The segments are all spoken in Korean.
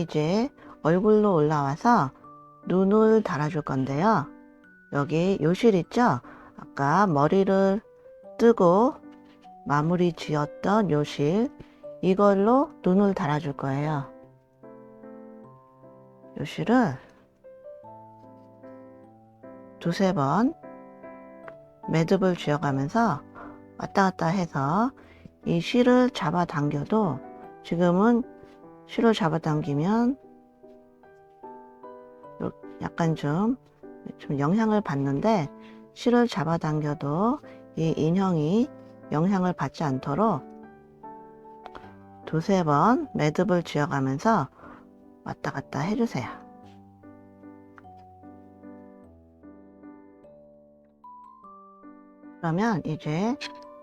이제 얼굴로 올라와서 눈을 달아줄 건데요. 여기 요실 있죠? 아까 머리를 뜨고 마무리 지었던 요실, 이걸로 눈을 달아줄 거예요. 요실을 두세 번 매듭을 지어가면서 왔다 갔다 해서 이 실을 잡아 당겨도, 지금은 실을 잡아 당기면 약간 좀 영향을 받는데, 실을 잡아 당겨도 이 인형이 영향을 받지 않도록 두세 번 매듭을 지어가면서 왔다 갔다 해주세요. 그러면 이제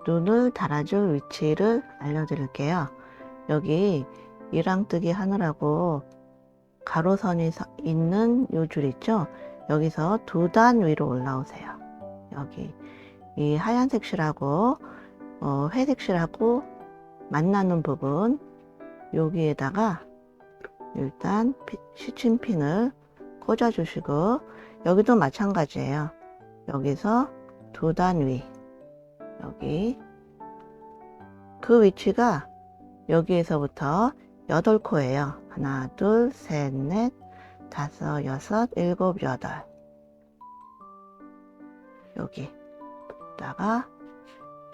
눈을 달아줄 위치를 알려드릴게요. 여기 이랑뜨기 하느라고 가로선이 있는 요 줄 있죠? 여기서 두 단 위로 올라오세요. 여기 이 하얀색 실하고 회색 실하고 만나는 부분, 여기에다가 일단 시침핀을 꽂아 주시고, 여기도 마찬가지예요. 여기서 두 단 위, 여기 그 위치가 여기에서부터 8코예요. 하나, 둘, 셋, 넷, 다섯, 여섯, 일곱, 여덟. 여기다가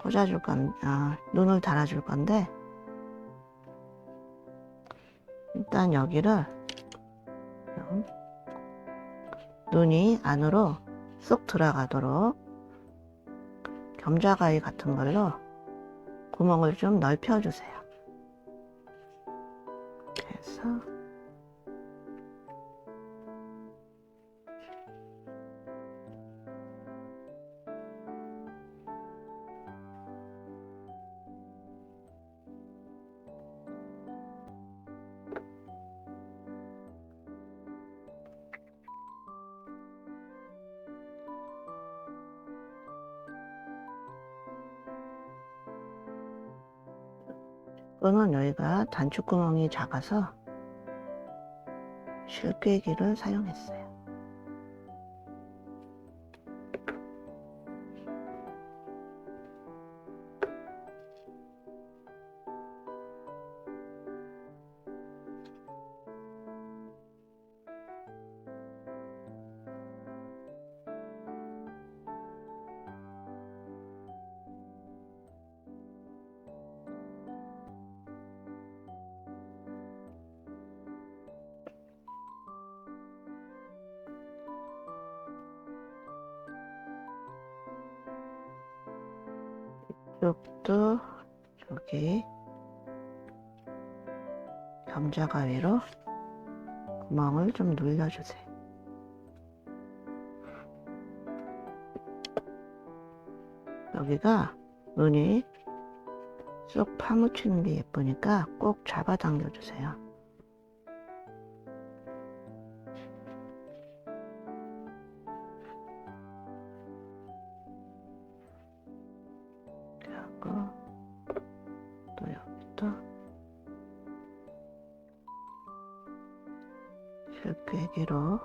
꽂아줄 눈을 달아줄 건데, 일단 여기를 눈이 안으로 쏙 들어가도록 겸자가위 같은 걸로 구멍을 좀 넓혀 주세요. 그래서 끈은 여기가 단축구멍이 작아서 실꿰기를 사용했어요. 이쪽도 저기 겸자가위로 구멍을 좀 눌러주세요. 여기가 눈이 쏙 파묻히는 게 예쁘니까 꼭 잡아 당겨주세요. 그리고 또 여기도 실꿰기로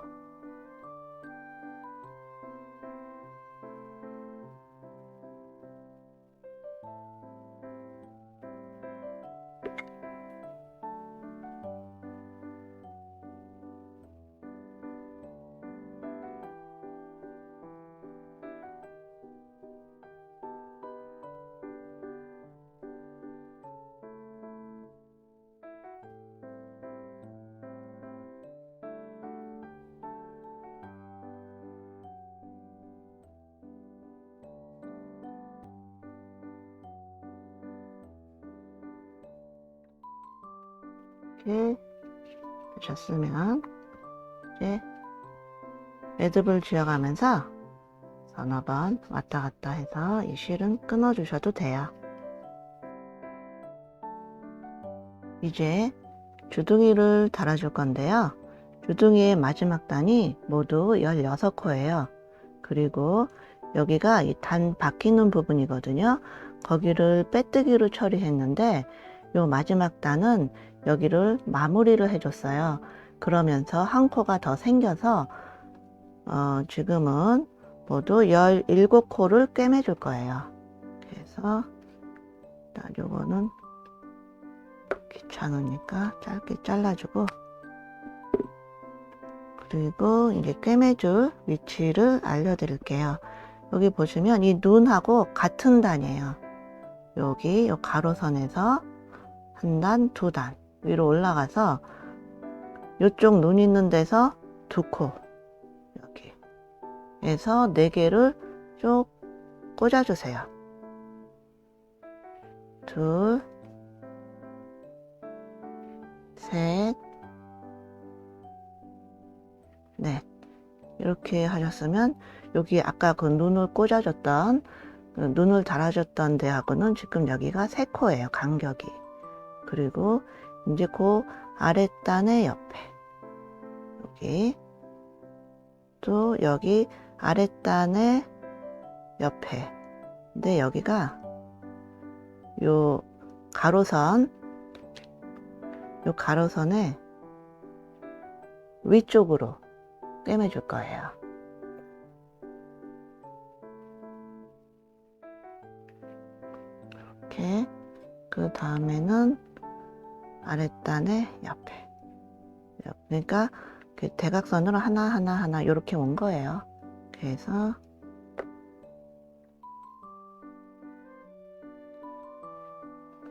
이렇게 되셨으면 이제 매듭을 지어가면서 서너 번 왔다 갔다 해서 이 실은 끊어 주셔도 돼요. 이제 주둥이를 달아줄 건데요. 주둥이의 마지막 단이 모두 16코예요. 그리고 여기가 이 단 박히는 부분이거든요. 거기를 빼뜨기로 처리했는데 요 마지막 단은 여기를 마무리를 해줬어요. 그러면서 한 코가 더 생겨서 지금은 모두 17코를 꿰매줄 거예요. 그래서 일단 요거는 귀찮으니까 짧게 잘라주고, 그리고 이제 꿰매줄 위치를 알려드릴게요. 여기 보시면 이 눈하고 같은 단이에요. 여기 요 가로선에서 한 단, 두 단 위로 올라가서 이쪽 눈 있는 데서 두 코, 여기 에서 4개를 쭉 꽂아주세요. 둘, 셋, 넷. 이렇게 하셨으면 여기 아까 그 눈을 꽂아줬던, 눈을 달아줬던 데하고는 지금 여기가 3코예요, 간격이. 그리고 이제 그 아랫단의 옆에, 여기 또 여기 아랫단의 옆에. 근데 여기가 요 가로선의 위쪽으로 꿰매줄 거예요. 이렇게. 그 다음에는 아랫단의 옆에. 그러니까 대각선으로 하나 이렇게 온 거예요. 그래서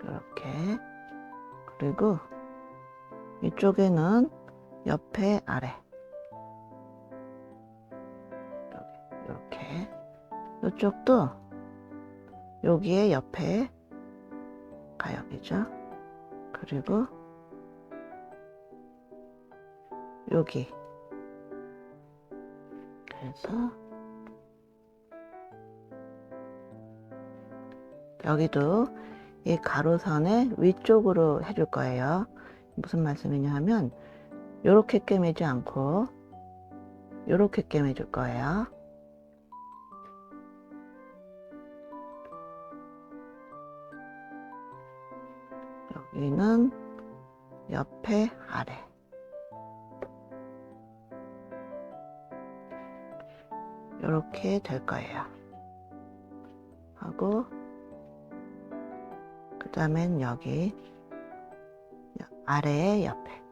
이렇게. 그리고 이쪽에는 옆에 아래. 이렇게. 이쪽도 여기에 옆에 가역이죠. 그리고 여기. 그래서 여기도 이 가로선의 위쪽으로 해줄 거예요. 무슨 말씀이냐 하면 요렇게 꿰매지 않고 요렇게 꿰매줄 거예요. 여기는 옆에 아래. 요렇게 될 거예요. 하고 그 다음엔 여기 아래의 옆에.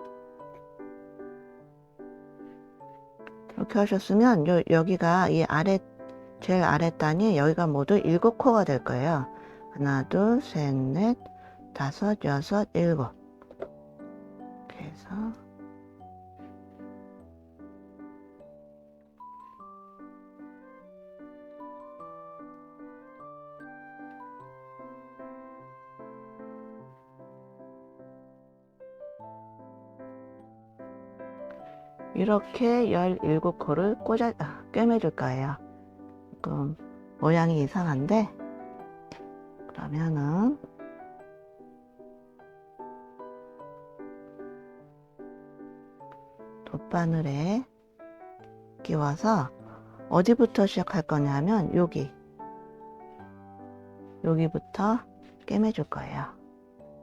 이렇게 하셨으면 여기가 이 제일 아랫단이 여기가 모두 7코가 될 거예요. 하나, 둘, 셋, 넷, 다섯, 여섯, 일곱. 이렇게 해서 이렇게 17코를 꿰매줄 거예요. 조금 모양이 이상한데, 그러면은 돗바늘에 끼워서 어디부터 시작할 거냐면 여기부터 꿰매줄 거예요.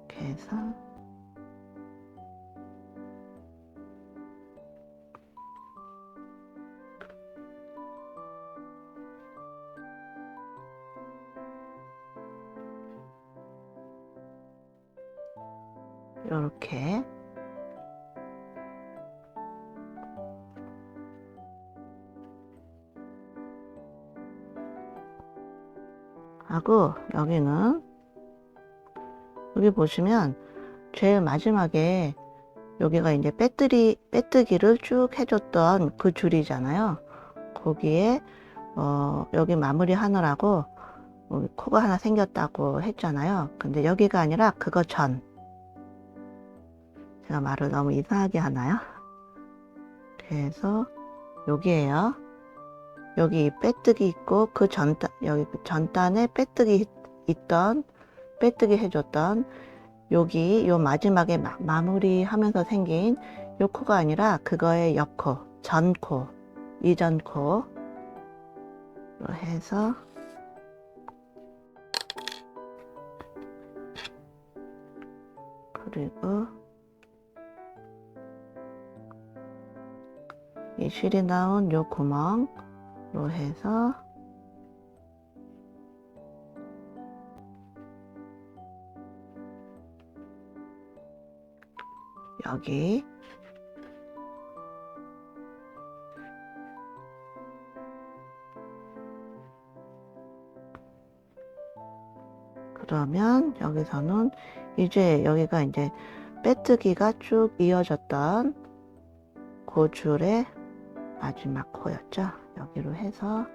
이렇게 해서 이렇게. 하고 여기 보시면 제일 마지막에 여기가 이제 빼뜨기를 쭉 해줬던 그 줄이잖아요. 거기에 여기 마무리 하느라고 코가 하나 생겼다고 했잖아요. 근데 여기가 아니라 그거 전. 제가 말을 너무 이상하게 하나요? 그래서 여기에요. 여기 빼뜨기 있고 여기 그 전단에 빼뜨기 해줬던 여기 요 마지막에 마무리 하면서 생긴 요 코가 아니라 그거의 옆코, 전코, 이전코로 해서 그리고 이 실이 나온 요 구멍으로 해서 여기 그러면 여기서는 이제 여기가 이제 빼뜨기가 쭉 이어졌던 그 줄의 마지막 코였죠. 여기로 해서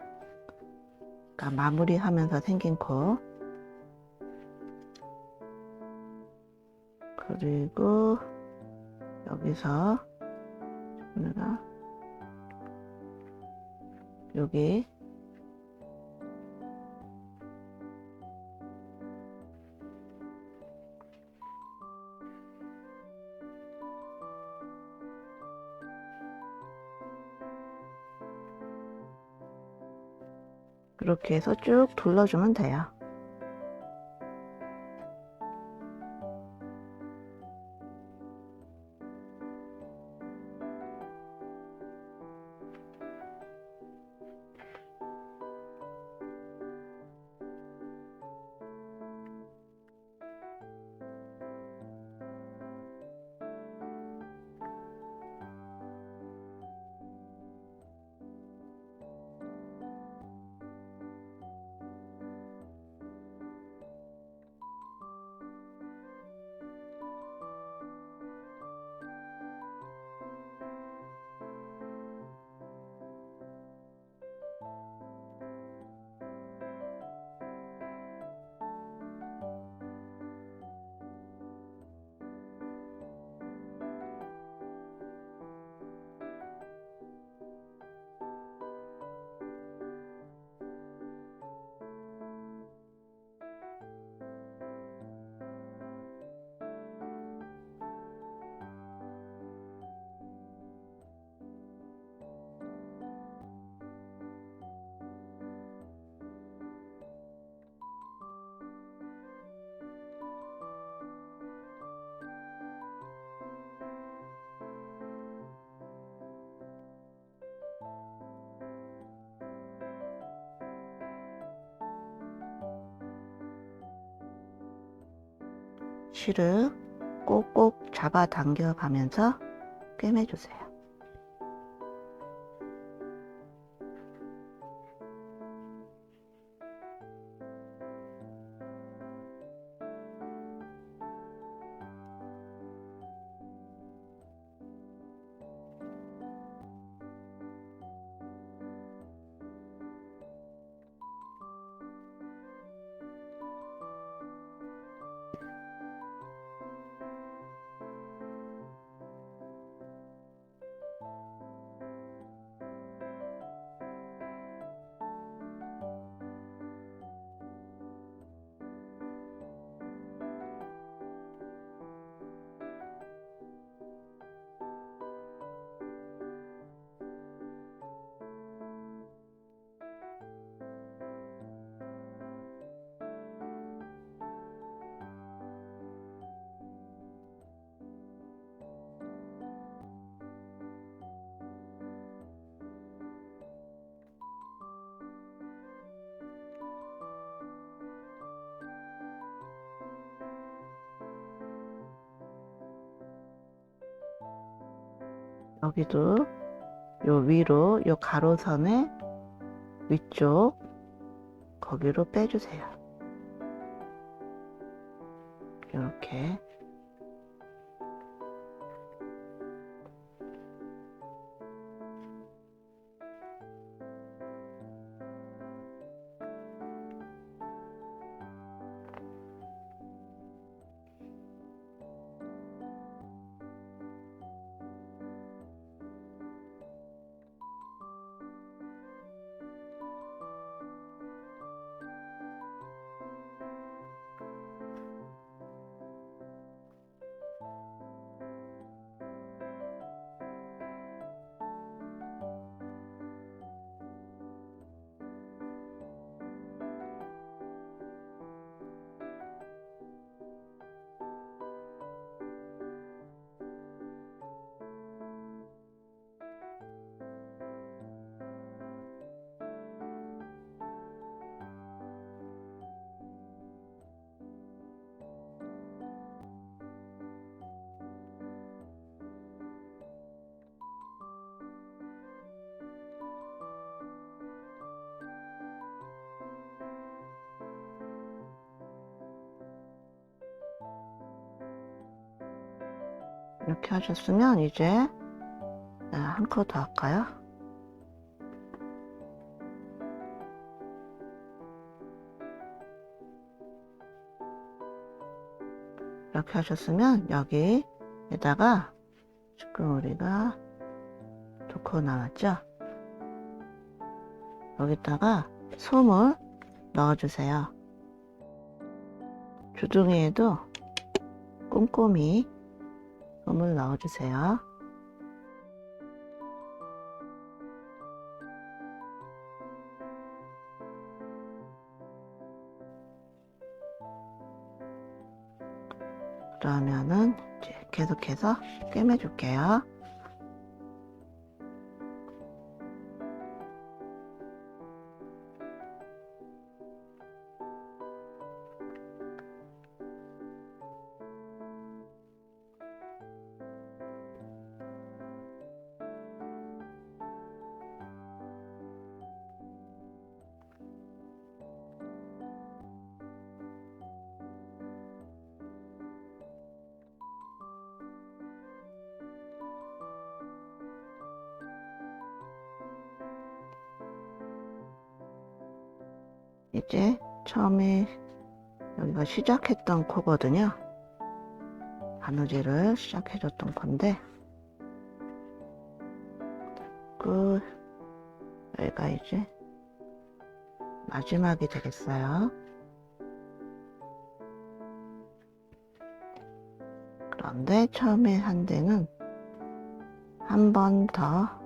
그러니까 마무리하면서 생긴 코, 그리고 여기서 우리가 여기 이렇게 해서 쭉 둘러주면 돼요. 실을 꼭꼭 잡아 당겨 가면서 꿰매주세요. 여기도 요 위로 요 가로선의 위쪽 거기로 빼주세요. 이렇게 이렇게 하셨으면 이제 한 코 더 할까요? 이렇게 하셨으면 여기에다가 지금 우리가 2코 나왔죠? 여기다가 솜을 넣어주세요. 주둥이에도 꼼꼼히 솜을 넣어주세요. 그러면은 이제 계속해서 꿰매줄게요. 이제 처음에 여기가 시작했던 코거든요. 바느질을 시작해줬던 건데 여기가 이제 마지막이 되겠어요. 그런데 처음에 한 데는 한 번 더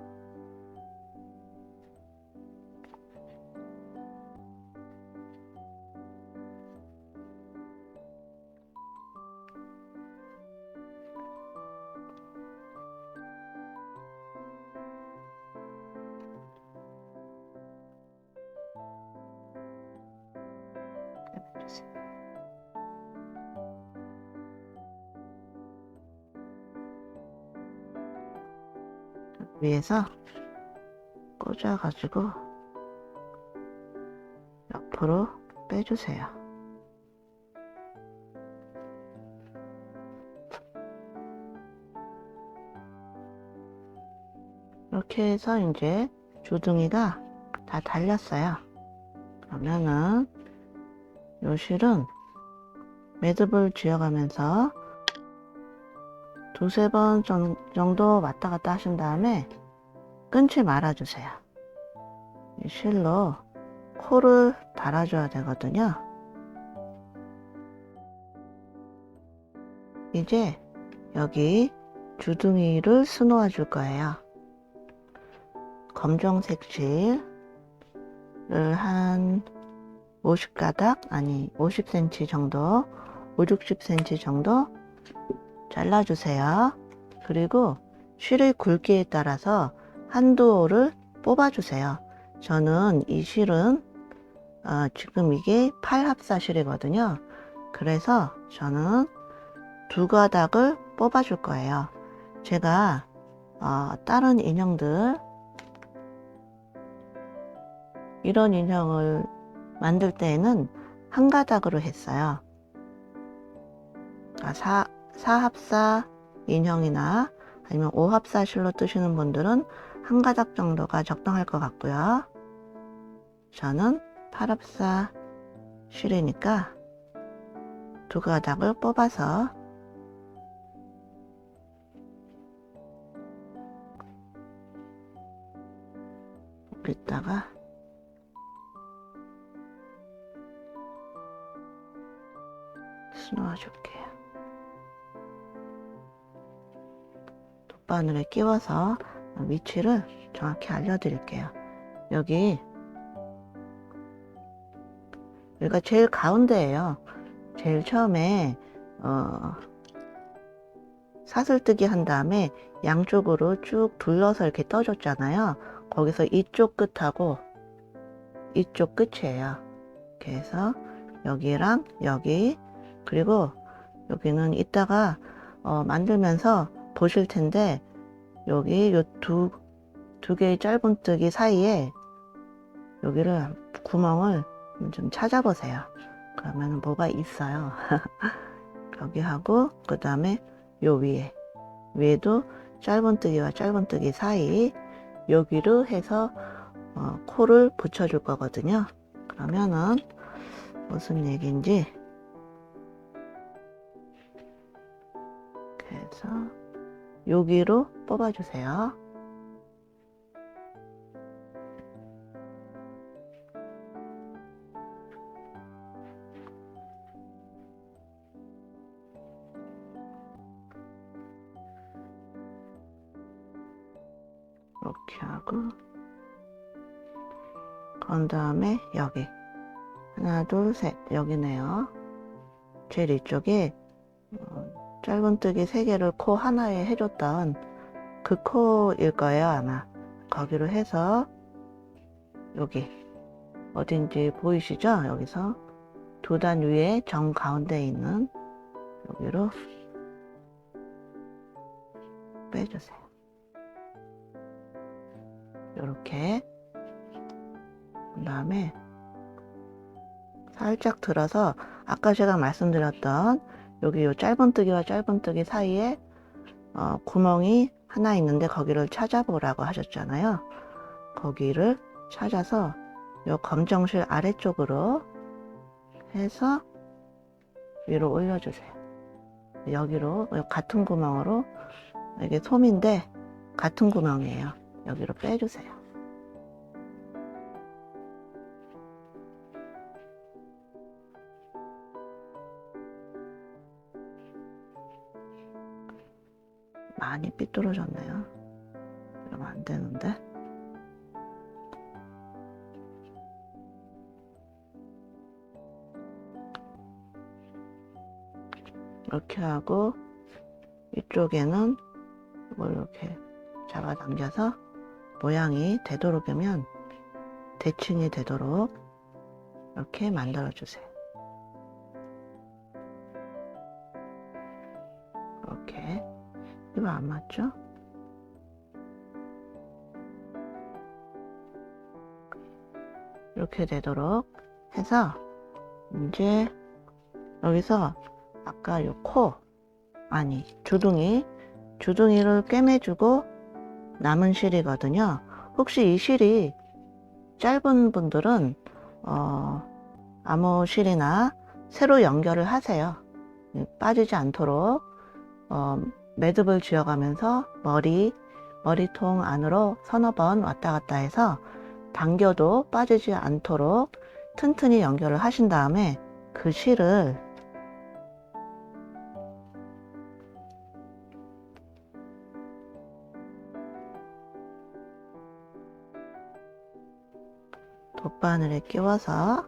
해주세요. 위에서 꽂아가지고 옆으로 빼주세요. 이렇게 해서 이제 주둥이가 다 달렸어요. 그러면은 요 실은 매듭을 지어가면서 2~3번 정도 왔다 갔다 하신 다음에 끊지 말아주세요. 이 실로 코를 달아줘야 되거든요. 이제 여기 주둥이를 수놓아 줄 거예요. 검정색 실을 한 50가닥, 아니 50cm 정도, 50~60cm 정도 잘라주세요. 그리고 실의 굵기에 따라서 한두 올을 뽑아주세요. 저는 이 실은 지금 이게 8합사 실이거든요. 그래서 저는 2가닥을 뽑아줄 거예요. 제가 다른 인형들, 이런 인형을 만들 때에는 1가닥으로 했어요. 4합사 인형이나 아니면 5합사 실로 뜨시는 분들은 1가닥 정도가 적당할 것 같고요. 저는 8합사 실이니까 2가닥을 뽑아서 여기다가 수놓아 줄게요. 돗바늘에 끼워서 위치를 정확히 알려드릴게요. 여기가 제일 가운데예요. 제일 처음에 사슬뜨기 한 다음에 양쪽으로 쭉 둘러서 이렇게 떠줬잖아요. 거기서 이쪽 끝하고 이쪽 끝이에요. 이렇게 해서 여기랑 여기, 그리고 여기는 이따가 만들면서 보실 텐데 여기 요 두 개의 짧은뜨기 사이에 여기를 구멍을 좀 찾아보세요. 그러면 뭐가 있어요. 여기 하고 그 다음에 요 위에 위에도 짧은뜨기와 짧은뜨기 사이 여기로 해서 코를 붙여줄 거거든요. 그러면은 무슨 얘기인지 그래서 여기로 뽑아주세요. 이렇게 하고 그 다음에 여기 하나 둘 셋 여기네요. 제일 이쪽에 짧은뜨기 3개를 코 하나에 해줬던 그 코일 거예요. 아마 거기로 해서 여기 어딘지 보이시죠? 여기서 2단 위에 정 가운데에 있는 여기로 빼주세요. 이렇게 그 다음에 살짝 들어서 아까 제가 말씀드렸던 여기 요 짧은뜨기와 짧은뜨기 사이에 구멍이 하나 있는데 거기를 찾아보라고 하셨잖아요. 거기를 찾아서 요 검정실 아래쪽으로 해서 위로 올려주세요. 여기로 같은 구멍으로, 이게 솜인데 같은 구멍이에요. 여기로 빼주세요. 많이 삐뚤어졌네요. 이러면 안 되는데. 이렇게 하고 이쪽에는 이걸 이렇게 잡아당겨서 모양이 되도록이면 대칭이 되도록 이렇게 만들어 주세요. 이렇게. 이거 안 맞죠? 이렇게 되도록 해서 이제 여기서 아까 요 코, 아니 주둥이를 꿰매주고 남은 실이거든요. 혹시 이 실이 짧은 분들은 아무 실이나 새로 연결을 하세요. 빠지지 않도록 매듭을 지어가면서 머리통 안으로 서너 번 왔다 갔다 해서 당겨도 빠지지 않도록 튼튼히 연결을 하신 다음에 그 실을 돗바늘에 끼워서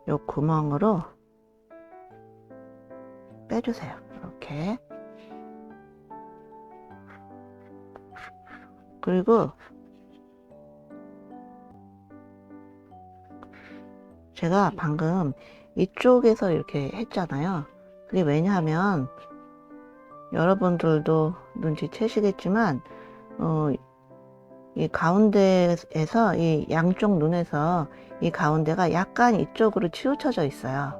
요 구멍으로 빼주세요. 이렇게. 그리고 제가 방금 이쪽에서 이렇게 했잖아요. 그게 왜냐하면 여러분들도 눈치채시겠지만 이 가운데에서 이 양쪽 눈에서 이 가운데가 약간 이쪽으로 치우쳐져 있어요.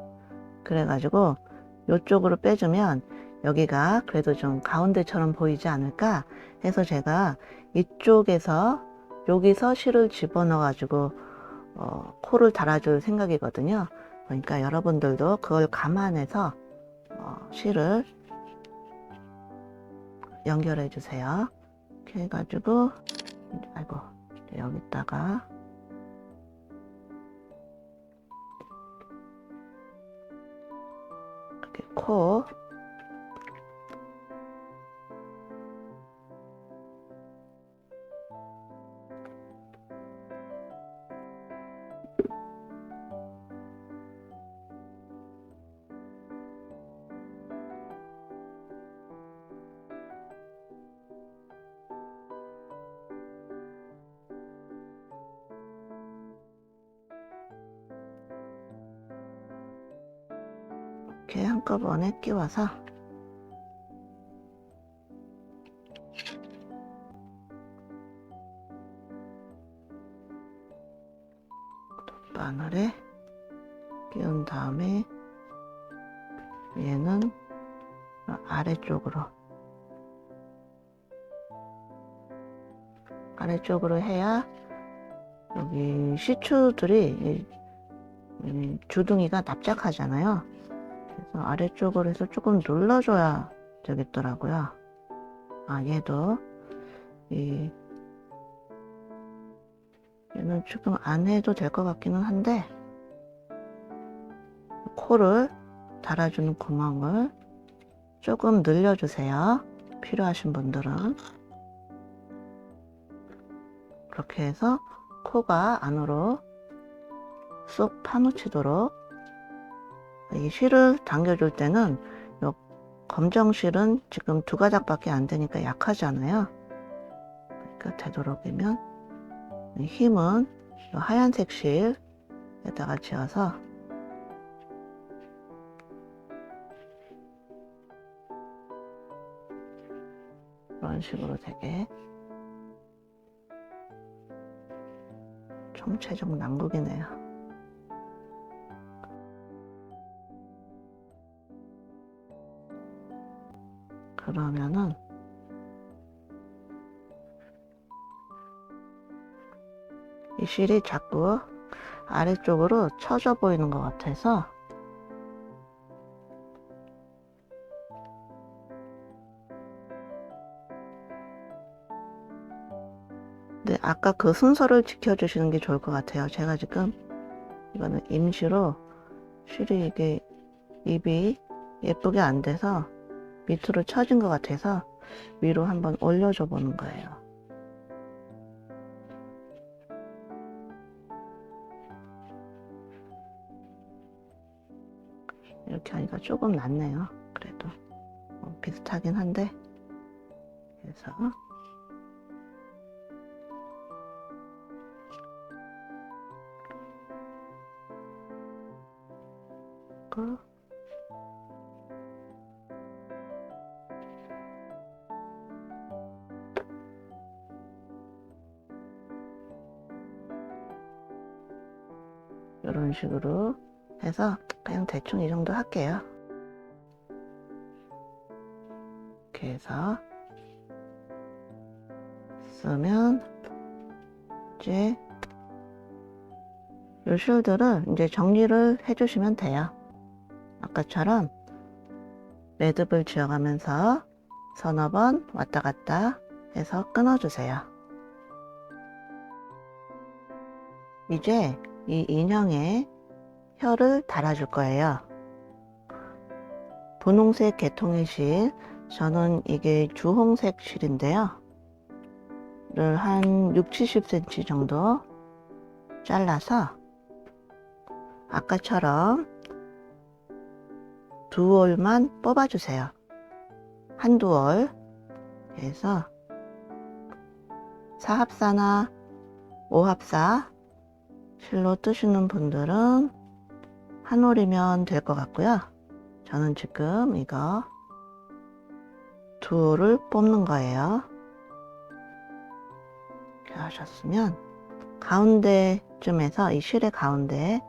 그래가지고 이쪽으로 빼주면 여기가 그래도 좀 가운데처럼 보이지 않을까 해서 제가 이쪽에서 여기서 실을 집어넣어 가지고 코를 달아줄 생각이거든요. 그러니까 여러분들도 그걸 감안해서 실을 연결해 주세요. 이렇게 해가지고 아이고 여기다가 이렇게 코 이렇게 한꺼번에 끼워서 바늘에 끼운 다음에 얘는 아래쪽으로 아래쪽으로 해야 여기 시추들이 주둥이가 납작하잖아요. 그래서 아래쪽으로 해서 조금 눌러줘야 되겠더라고요. 얘도 얘는 지금 안 해도 될 것 같기는 한데, 코를 달아주는 구멍을 조금 늘려주세요. 필요하신 분들은. 그렇게 해서 코가 안으로 쏙 파묻히도록. 이 실을 당겨줄 때는 요 검정 실은 지금 2가닥밖에 안 되니까 약하잖아요. 그러니까 되도록이면 힘은 요 하얀색 실에다가 지어서 이런 식으로 되게 총체적 난국이네요. 그러면은 이 실이 자꾸 아래쪽으로 처져 보이는 것 같아서 네, 아까 그 순서를 지켜주시는 게 좋을 것 같아요. 제가 지금 이거는 임시로 실이 이게 입이 예쁘게 안 돼서 밑으로 처진 것 같아서 위로 한번 올려줘 보는 거예요. 이렇게 하니까 조금 낫네요. 그래도 비슷하긴 한데. 그래서 이런 식으로 해서 그냥 대충 이 정도 할게요. 이렇게 해서 쓰면 이제 이 실들을 이제 정리를 해주시면 돼요. 아까처럼 매듭을 지어가면서 서너 번 왔다 갔다 해서 끊어주세요. 이제 이 인형에 혀를 달아줄 거예요. 분홍색 개통의 실, 저는 이게 주홍색 실인데요. 를 한 60-70cm 정도 잘라서 아까처럼 2올만 뽑아주세요. 한두 올. 그래서 4합사나 5합사 실로 뜨시는 분들은 한 올이면 될 것 같고요. 저는 지금 이거 2올을 뽑는 거예요. 이렇게 하셨으면 가운데쯤에서 이 실의 가운데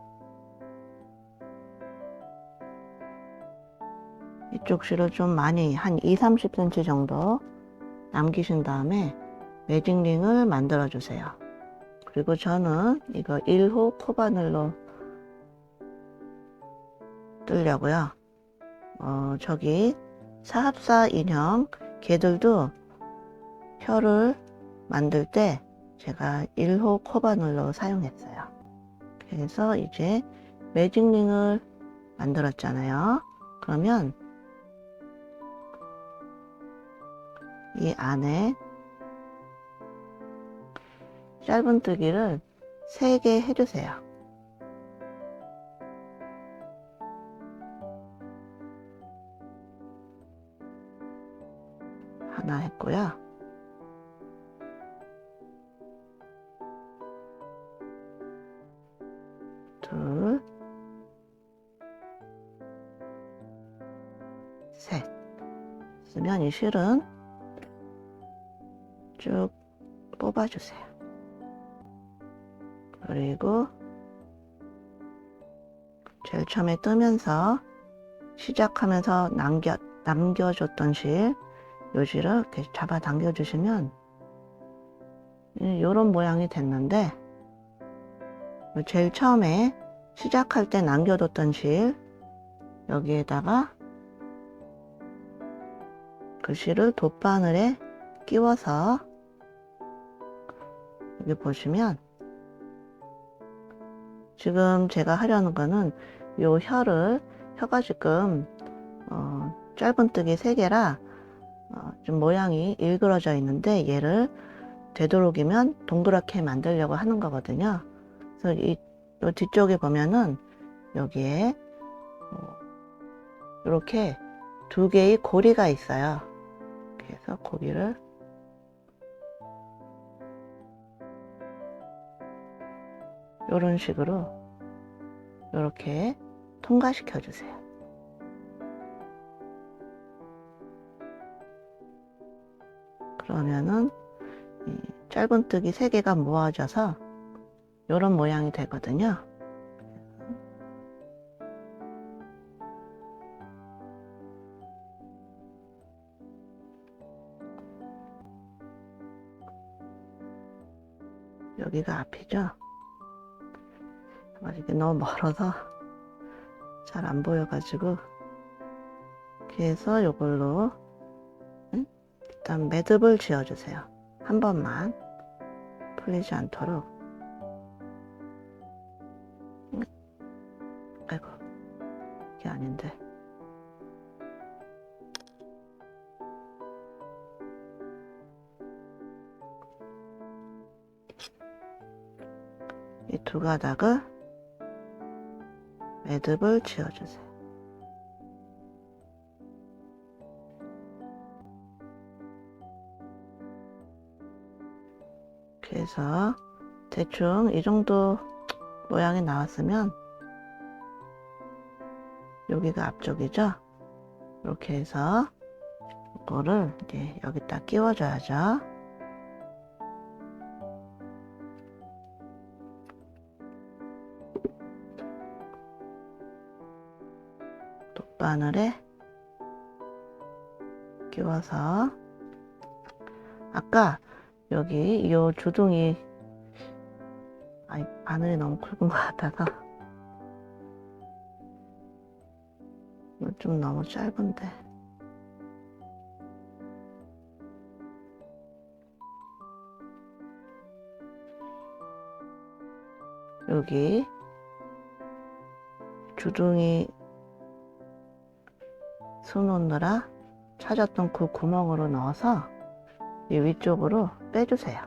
이쪽 실을 좀 많이 한 20-30cm 정도 남기신 다음에 매직링을 만들어 주세요. 그리고 저는 이거 1호 코바늘로 뜨려고요. 저기 4합사 인형 걔들도 혀를 만들 때 제가 1호 코바늘로 사용했어요. 그래서 이제 매직링을 만들었잖아요. 그러면 이 안에 짧은뜨기를 3개 해주세요. 하나 했고요. 둘, 셋. 쓰면 이 실은 쭉 뽑아주세요. 그리고 제일 처음에 뜨면서 시작하면서 남겨줬던 실, 요 실을 이렇게 잡아 당겨주시면 이런 모양이 됐는데, 제일 처음에 시작할 때 남겨뒀던 실 여기에다가 그 실을 돗바늘에 끼워서 여기 보시면 지금 제가 하려는 거는 요 혀가 지금 짧은뜨기 3개라 좀 모양이 일그러져 있는데 얘를 되도록이면 동그랗게 만들려고 하는 거거든요. 그래서 요 뒤쪽에 보면은 여기에 이렇게 2개의 고리가 있어요. 그래서 고리를 이런 식으로 이렇게 통과시켜 주세요. 그러면은 이 짧은뜨기 3개가 모아져서 이런 모양이 되거든요. 여기가 앞이죠. 이게 너무 멀어서 잘 안 보여가지고, 그래서 이걸로 일단 매듭을 지어주세요. 한 번만 풀리지 않도록. 아이고, 이게 아닌데. 이 2가닥을 매듭을 지어주세요. 그래서 대충 이 정도 모양이 나왔으면 여기가 앞쪽이죠. 이렇게 해서 이거를 이제 여기다 끼워줘야죠. 돗바늘에 끼워서 아까 여기 이 주둥이 바늘이 너무 굵은 것 같아서 좀 너무 짧은데 여기 주둥이 수놓느라 찾았던 그 구멍으로 넣어서 이 위쪽으로 빼주세요.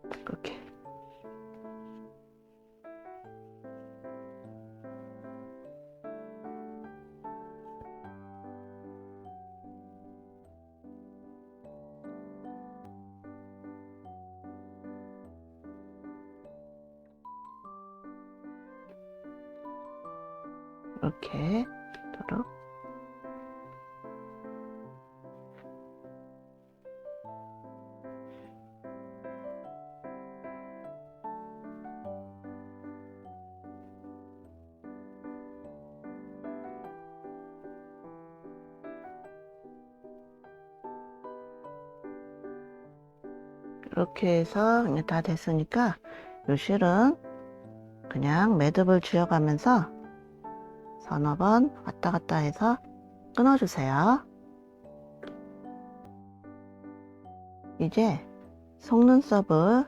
이렇게. 이렇게 도록 이렇게 해서 그냥 다 됐으니까 요 실은 그냥 매듭을 지어가면서 서너 번 왔다 갔다 해서 끊어주세요. 이제 속눈썹을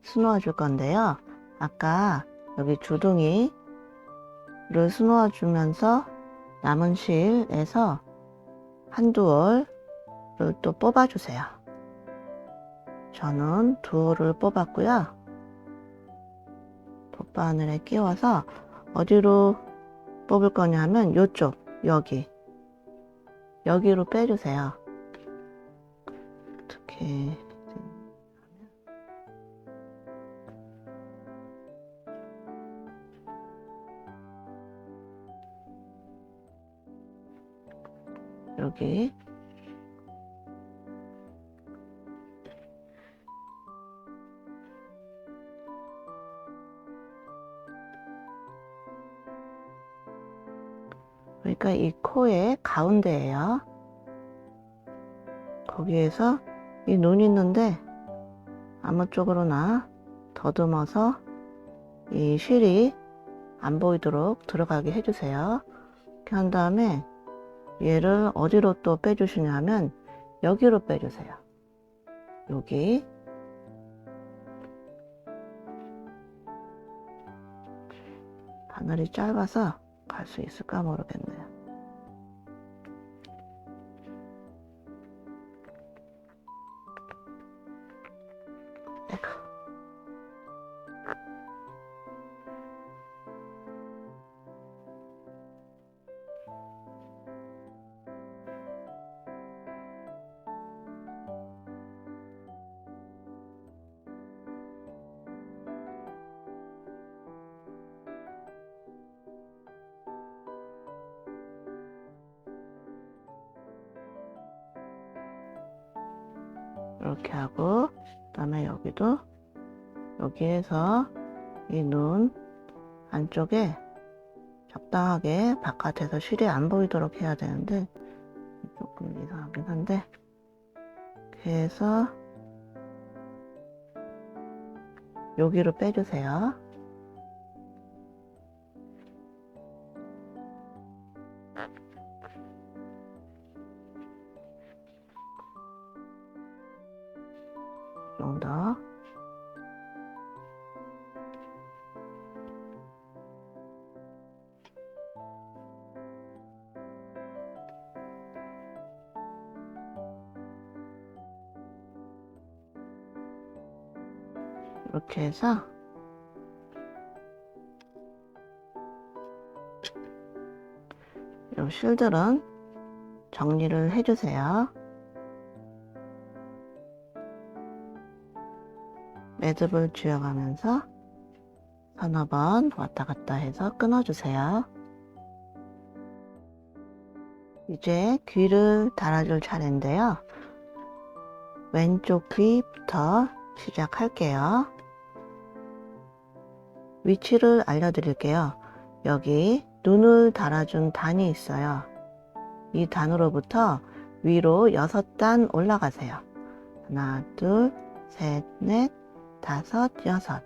수놓아 줄 건데요. 아까 여기 주둥이를 수놓아 주면서 남은 실에서 한두 올을 또 뽑아 주세요. 저는 2올을 뽑았고요. 돗바늘에 끼워서 어디로 뽑을 거냐 하면 요쪽 여기로 빼주세요. 어떻게 여기 그러니까 이 코의 가운데예요. 거기에서 이 눈 있는데 아무 쪽으로나 더듬어서 이 실이 안 보이도록 들어가게 해주세요. 이렇게 한 다음에 얘를 어디로 또 빼주시냐면 여기로 빼주세요. 여기. 바늘이 짧아서 갈 수 있을까 모르겠네요. 이렇게 하고, 그 다음에 여기도 여기에서 이 눈 안쪽에 적당하게 바깥에서 실이 안 보이도록 해야 되는데 조금 이상하긴 한데, 이렇게 해서 여기로 빼주세요. 이 정도. 이렇게 해서 이 실들은 정리를 해주세요. 매듭을 쥐어가면서 서너 번 왔다 갔다 해서 끊어주세요. 이제 귀를 달아줄 차례인데요. 왼쪽 귀부터 시작할게요. 위치를 알려드릴게요. 여기 눈을 달아준 단이 있어요. 이 단으로부터 위로 6단 올라가세요. 하나, 둘, 셋, 넷, 다섯, 여섯.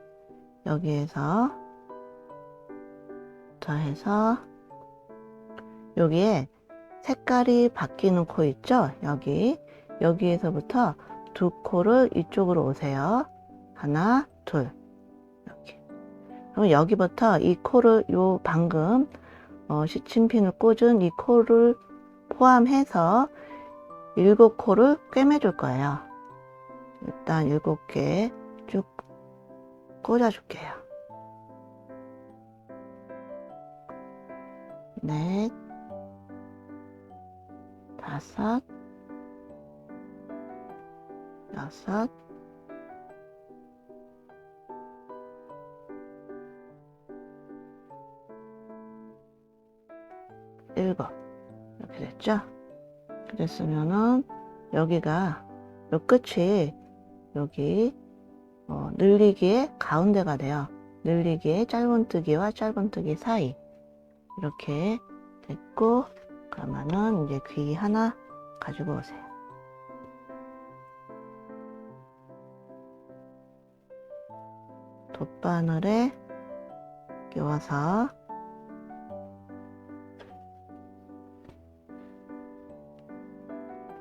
여기에서 더해서 여기에 색깔이 바뀌는 코 있죠? 여기에서부터 두 코를 이쪽으로 오세요. 하나, 둘. 이렇게. 그럼 여기부터 이 코를 방금 시침핀을 꽂은 이 코를 포함해서 7코를 꿰매줄 거예요. 일단 7개 쭉 꽂아줄게요. 넷, 다섯, 여섯, 일곱. 이렇게 됐죠? 그랬으면은 여기가 요 끝이 여기 늘리기의 가운데가 돼요. 늘리기의 짧은뜨기와 짧은뜨기 사이. 이렇게 됐고, 그러면은 이제 귀 하나 가지고 오세요. 돗바늘에 끼워서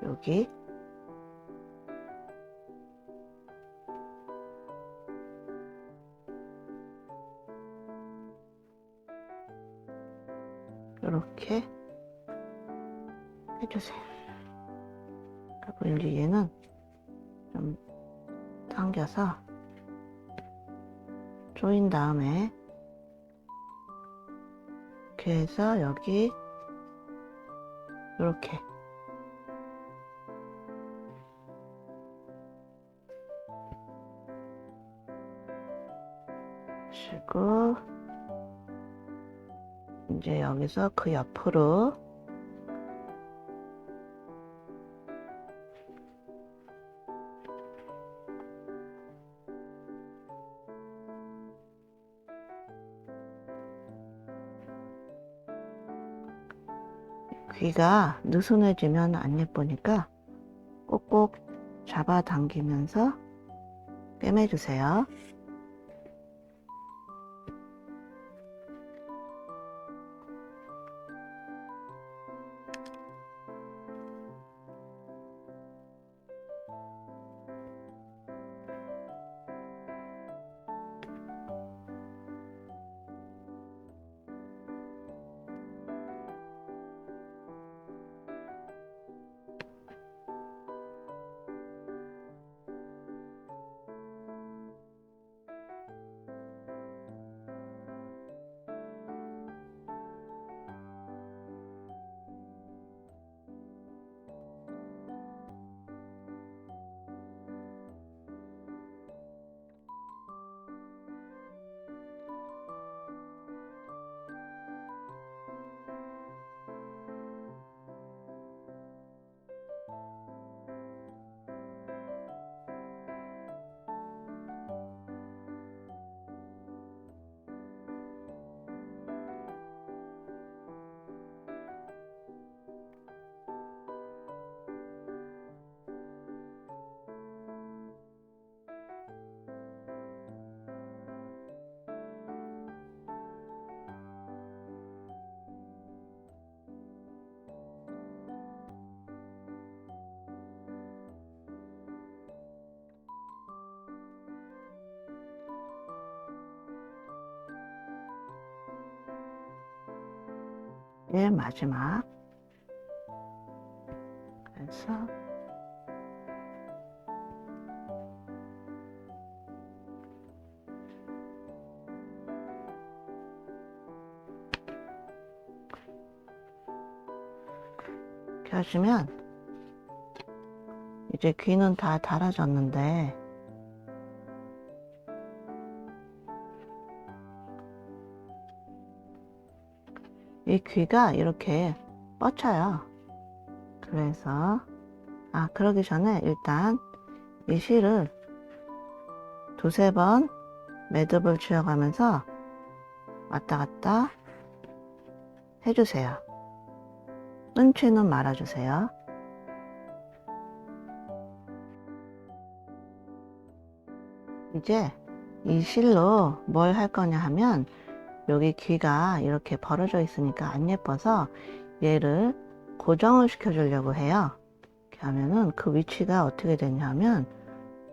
여기 이렇게 해주세요. 그리고 이제 얘는 좀 당겨서 조인 다음에 이렇게 해서 여기 이렇게 하시고, 이제 여기서 그 옆으로 귀가 느슨해지면 안 예쁘니까 꼭꼭 잡아당기면서 꿰매주세요. 제일 마지막. 그래서 이렇게 하시면 이제 귀는 다 달아졌는데 이 귀가 이렇게 뻗쳐요. 그래서 그러기 전에 일단 이 실을 두세 번 매듭을 쥐어가면서 왔다 갔다 해주세요. 끊지는 말아주세요. 이제 이 실로 뭘 할 거냐 하면 여기 귀가 이렇게 벌어져 있으니까 안 예뻐서 얘를 고정을 시켜 주려고 해요. 이렇게 하면은 그 위치가 어떻게 되냐면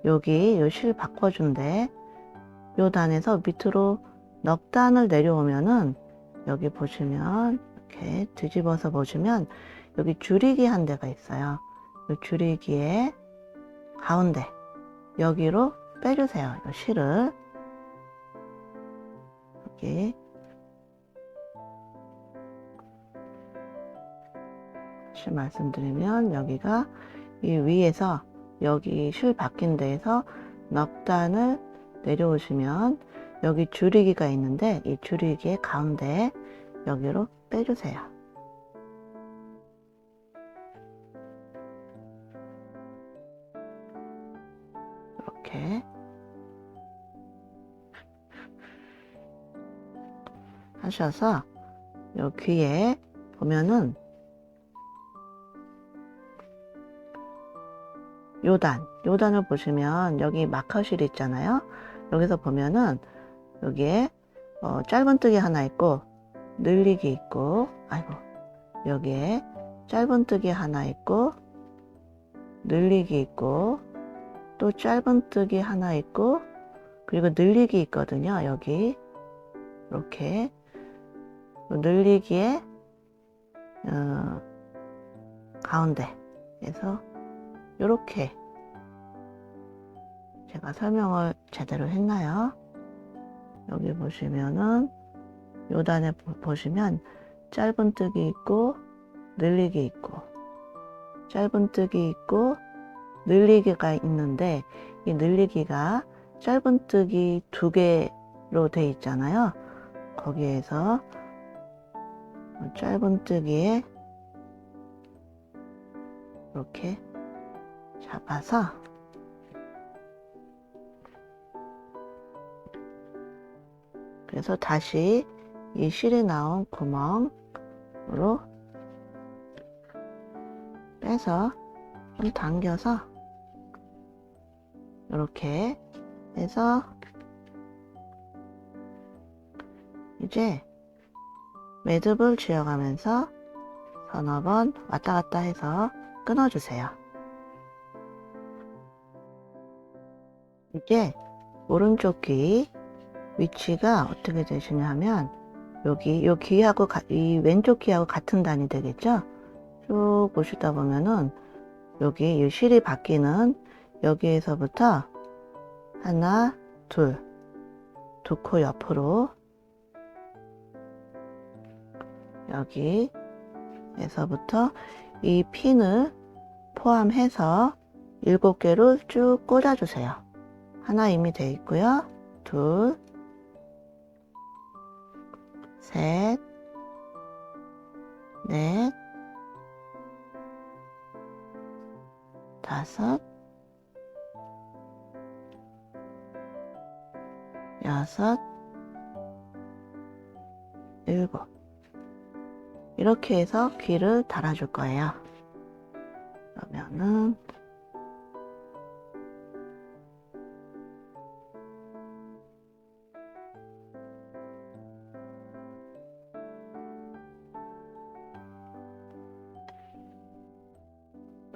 여기 요 실 바꿔준데 요 단에서 밑으로 넉 단을 내려오면은 여기 보시면 이렇게 뒤집어서 보시면 여기 줄이기 한 대가 있어요. 이 줄이기의 가운데 여기로 빼주세요. 이 실을 여기 다시 말씀드리면 여기가 이 위에서 여기 실 박힌 데에서 넉 단을 내려오시면 여기 줄이기가 있는데 이 줄이기의 가운데 여기로 빼주세요. 이렇게 하셔서 요 귀에 보면은 요단을 보시면 여기 마커실 있잖아요. 여기서 보면은 여기에 짧은뜨기 하나 있고 늘리기 있고 여기에 짧은뜨기 하나 있고 늘리기 있고 또 짧은뜨기 하나 있고 그리고 늘리기 있거든요. 여기 이렇게 늘리기에 가운데에서 이렇게 제가 설명을 제대로 했나요? 여기 보시면은 요단에 보시면 짧은뜨기 있고 늘리기 있고 짧은뜨기 있고 늘리기가 있는데 이 늘리기가 짧은뜨기 2개로 돼 있잖아요. 거기에서 짧은뜨기에 이렇게 잡아서 그래서 다시 이 실이 나온 구멍으로 빼서 좀 당겨서 이렇게 해서 이제 매듭을 지어가면서 서너 번 왔다 갔다 해서 끊어주세요. 이제 오른쪽 귀 위치가 어떻게 되시냐 하면 여기 요 귀하고 이 왼쪽 귀하고 같은 단이 되겠죠? 쭉 보시다 보면은 여기 이 실이 바뀌는 여기에서부터 하나, 둘, 두 코 옆으로 여기에서부터 이 핀을 포함해서 7개를 쭉 꽂아주세요. 하나 이미 되어 있고요. 둘, 셋, 넷, 다섯, 여섯, 일곱. 이렇게 해서 귀를 달아줄 거예요. 그러면은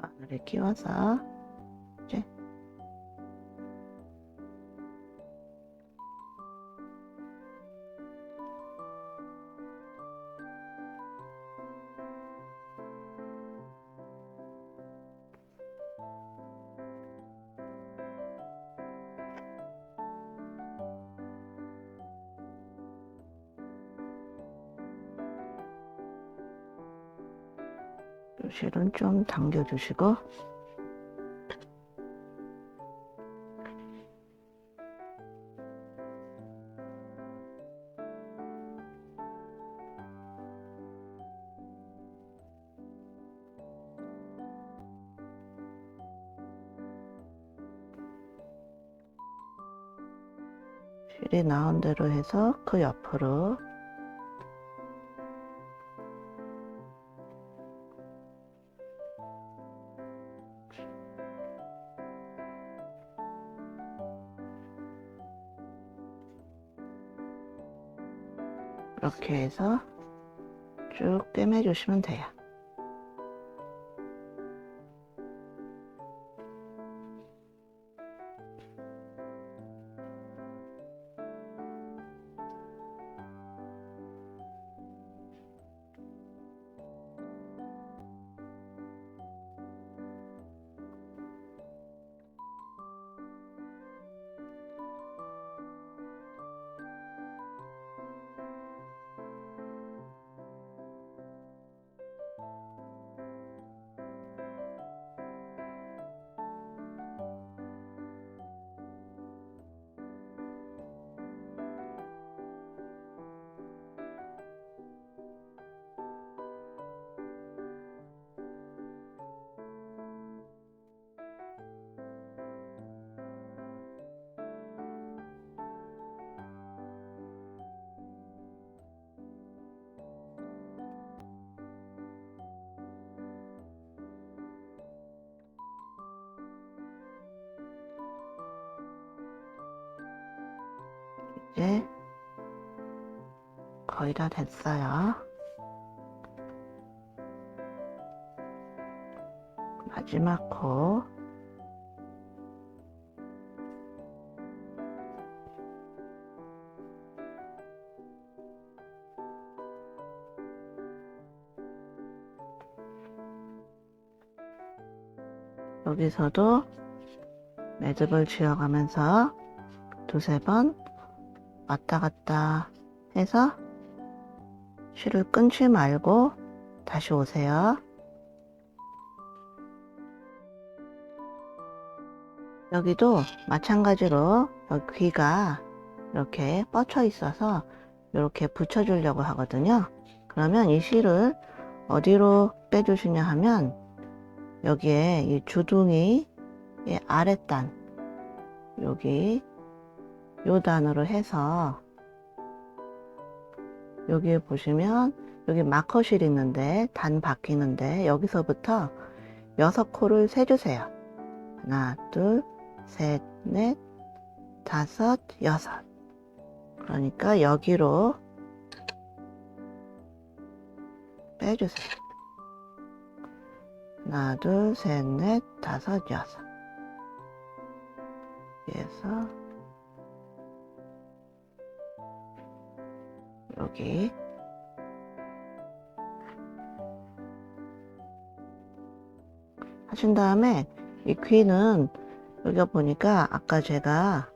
바늘을 끼워서 이제 실은 좀 당겨주시고 실이 나온 대로 해서 그 옆으로 이렇게 해서 쭉 꿰매 주시면 돼요. 이제 거의 다 됐어요. 마지막 코 여기서도 매듭을 지어가면서 두세 번 왔다 갔다 해서 실을 끊지 말고 다시 오세요. 여기도 마찬가지로 여기 귀가 이렇게 뻗쳐 있어서 이렇게 붙여 주려고 하거든요. 그러면 이 실을 어디로 빼주시냐 하면 여기에 이 주둥이 이 아랫단 여기 요 단으로 해서 여기에 보시면 여기 마커실 있는데 단 바뀌는데 여기서부터 6코를 세주세요. 하나, 둘, 셋, 넷, 다섯, 여섯. 그러니까 여기로 빼주세요. 하나, 둘, 셋, 넷, 다섯, 여섯. 여기에서 여기 하신 다음에 이 귀는 여기 보니까 아까 제가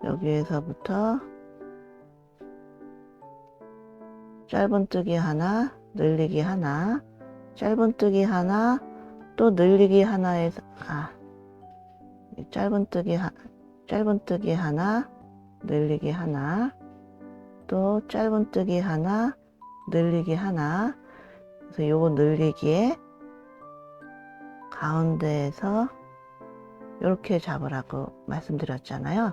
여기에서부터 짧은뜨기 하나, 늘리기 하나, 짧은뜨기 하나, 또 늘리기 하나에서 짧은뜨기 하나, 늘리기 하나, 또 짧은뜨기 하나, 늘리기 하나. 그래서 요거 늘리기에 가운데에서 이렇게 잡으라고 말씀드렸잖아요.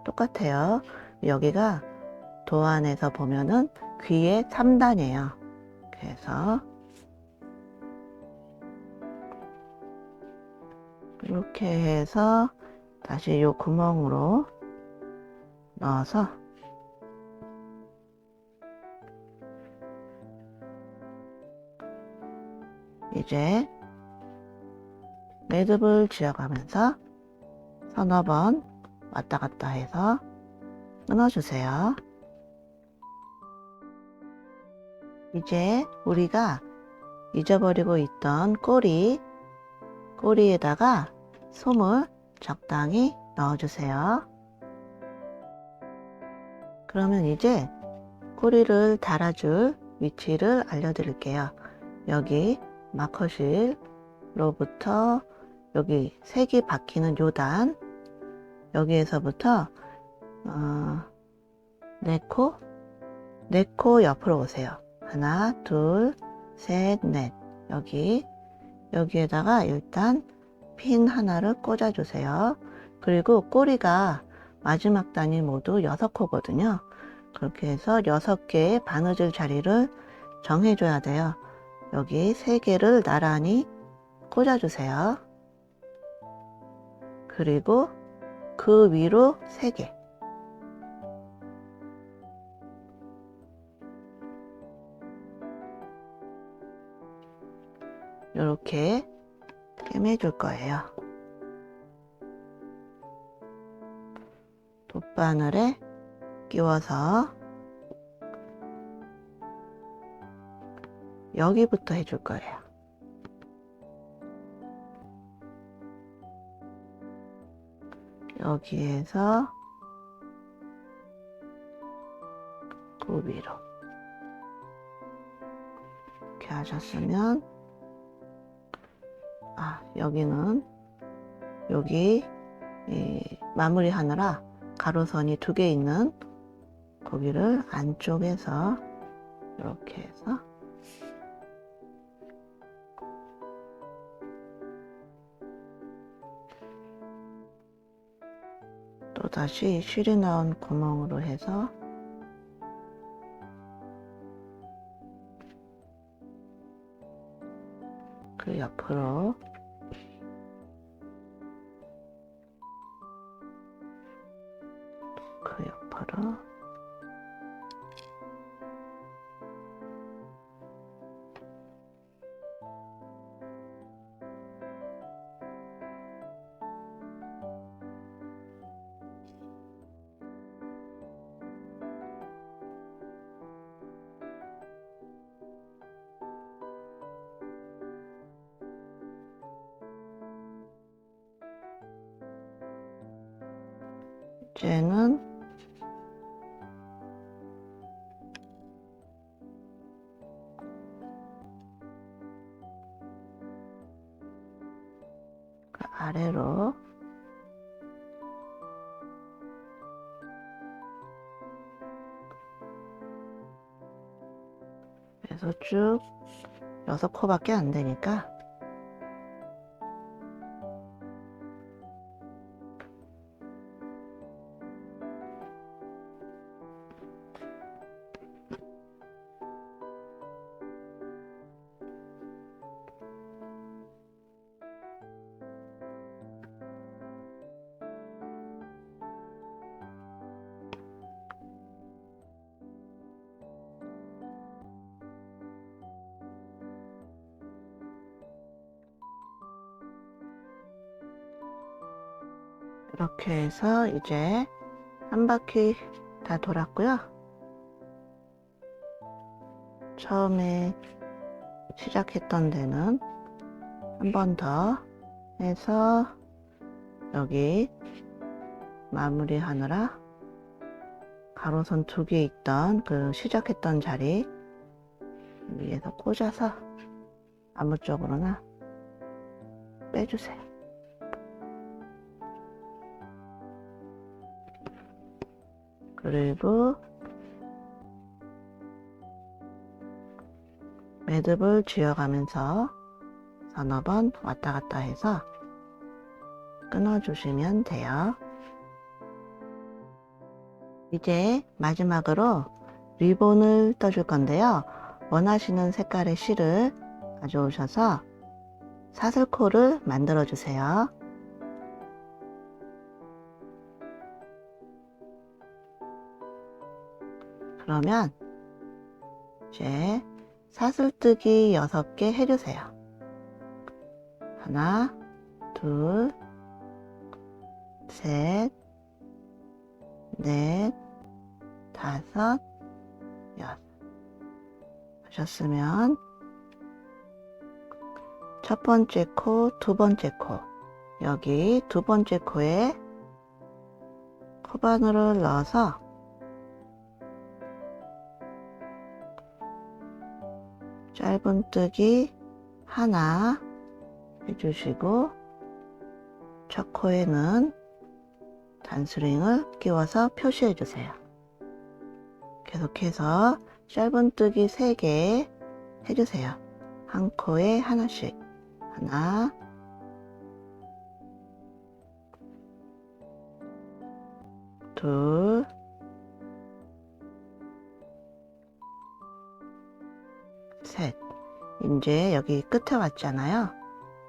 똑같아요. 여기가 도안에서 보면은 귀의 3단이에요. 그래서 이렇게 해서 다시 요 구멍으로 넣어서 이제 매듭을 지어가면서 서너 번 왔다 갔다 해서 끊어주세요. 이제 우리가 잊어버리고 있던 꼬리에다가 솜을 적당히 넣어주세요. 그러면 이제 꼬리를 달아줄 위치를 알려드릴게요. 여기 마커실로부터 여기 색이 바뀌는 요단, 여기에서부터 네 코 옆으로 오세요. 하나, 둘, 셋, 넷. 여기에다가 일단 핀 하나를 꽂아주세요. 그리고 꼬리가 마지막 단이 모두 6코거든요. 그렇게 해서 6개의 바느질 자리를 정해줘야 돼요. 여기 3개를 나란히 꽂아주세요. 그리고 그 위로 3개. 이렇게 꿰매줄 거예요. 돗바늘에 끼워서 여기부터 해줄 거예요. 여기에서 그 위로 이렇게 하셨으면 여기는 여기 마무리 하느라 가로선이 2개 있는 거기를 안쪽에서 이렇게 해서 또다시 실이 나온 구멍으로 해서 그 옆으로 그 옆으로 이제는 그 아래로 그래서 쭉 6코밖에 안 되니까 그렇게 해서 이제 한 바퀴 다 돌았고요. 처음에 시작했던 데는 한 번 더 해서 여기 마무리하느라 가로선 2개 있던 그 시작했던 자리 위에서 꽂아서 아무 쪽으로나 빼주세요. 그리고 매듭을 쥐어가면서 서너 번 왔다 갔다 해서 끊어주시면 돼요. 이제 마지막으로 리본을 떠줄 건데요. 원하시는 색깔의 실을 가져오셔서 사슬코를 만들어 주세요. 그러면 이제 사슬뜨기 6개 해주세요. 하나, 둘, 셋, 넷, 다섯, 여섯. 하셨으면 첫 번째 코, 두 번째 코, 여기 두 번째 코에 코바늘을 넣어서 짧은뜨기 하나 해주시고, 첫 코에는 단스링을 끼워서 표시해 주세요. 계속해서 짧은뜨기 3개 해주세요. 한 코에 하나씩. 하나, 둘, 셋. 이제 여기 끝에 왔잖아요.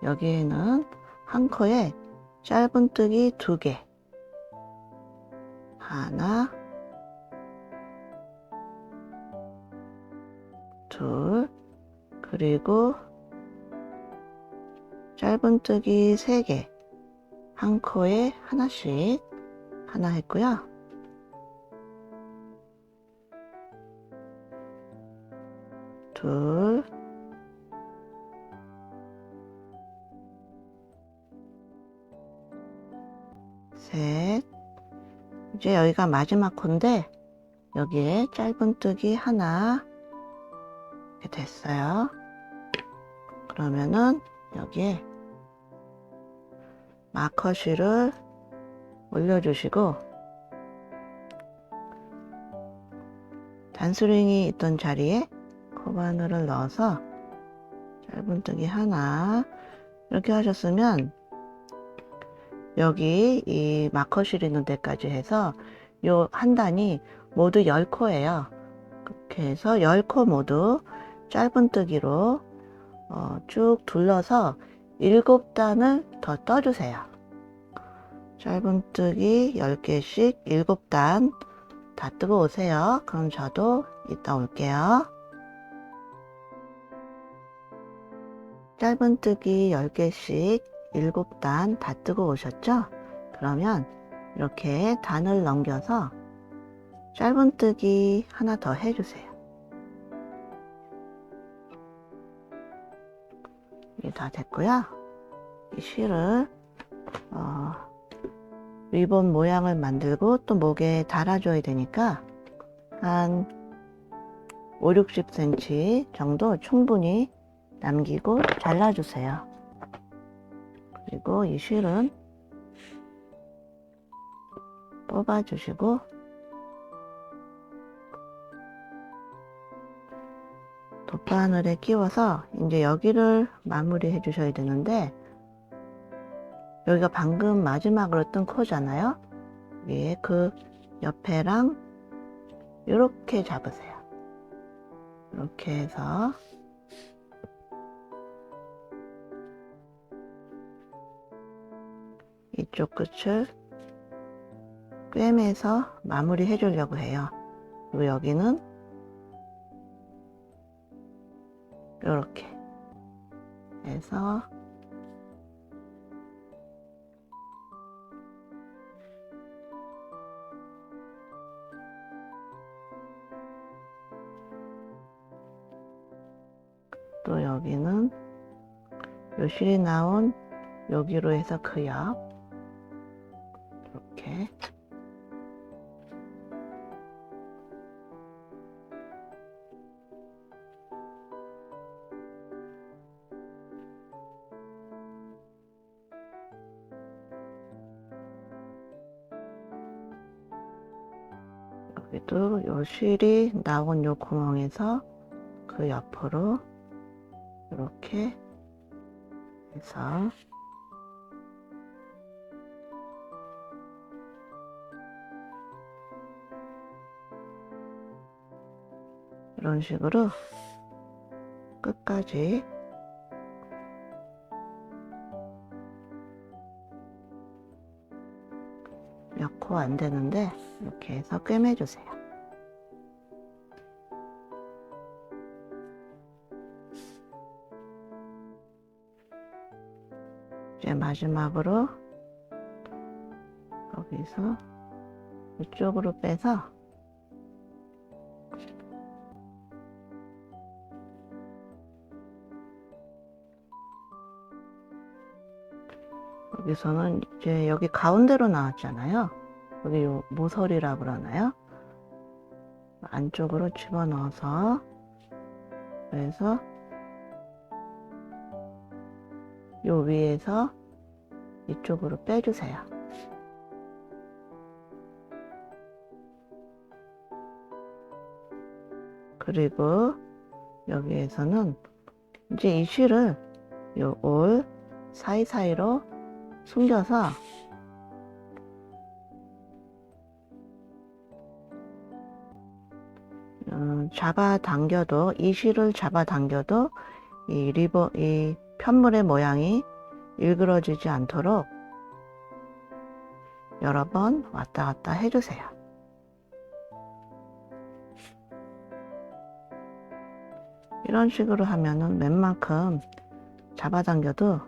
여기에는 한 코에 짧은뜨기 2개. 하나, 둘, 그리고 짧은뜨기 3개. 한 코에 하나씩. 하나 했고요. 둘, 셋. 이제 여기가 마지막 코인데 여기에 짧은뜨기 하나 이렇게 됐어요. 그러면은 여기에 마커실을 올려주시고 단스링이 있던 자리에 코바늘을 넣어서 짧은뜨기 하나 이렇게 하셨으면 여기 이 마커실 있는 데까지 해서 요 한 단이 모두 10코예요. 그렇게 해서 10코 모두 짧은뜨기로 쭉 둘러서 7단을 더 떠주세요. 짧은뜨기 10개씩 7단 다 뜨고 오세요. 그럼 저도 이따 올게요. 짧은뜨기 10개씩 7단 다 뜨고 오셨죠? 그러면 이렇게 단을 넘겨서 짧은뜨기 하나 더 해주세요. 이게 다 됐고요. 이 실을 리본 모양을 만들고 또 목에 달아줘야 되니까 한 5-60cm 정도 충분히 남기고 잘라주세요. 그리고 이 실은 뽑아주시고 돗바늘에 끼워서 이제 여기를 마무리 해 주셔야 되는데 여기가 방금 마지막으로 뜬 코잖아요. 위에 그 옆에랑 이렇게 잡으세요. 이렇게 해서 이쪽 끝을 꿰매서 마무리 해 주려고 해요. 그리고 여기는 이렇게 해서 또 여기는 요 실이 나온 여기로 해서 그 옆 이렇게 여기도 요 실이 나온 요 구멍에서 그 옆으로 이렇게 해서 이런 식으로 끝까지 몇 코 안 되는데 이렇게 해서 꿰매주세요. 이제 마지막으로 여기서 이쪽으로 빼서 여기서는 이제 여기 가운데로 나왔잖아요. 여기 요 모서리라 그러나요? 안쪽으로 집어넣어서 그래서 요 위에서 이쪽으로 빼주세요. 그리고 여기에서는 이제 이 실을 요 올 사이사이로 숨겨서 잡아당겨도 이 실을 잡아당겨도 이 편물의 모양이 일그러지지 않도록 여러 번 왔다 갔다 해주세요. 이런 식으로 하면은 웬만큼 잡아당겨도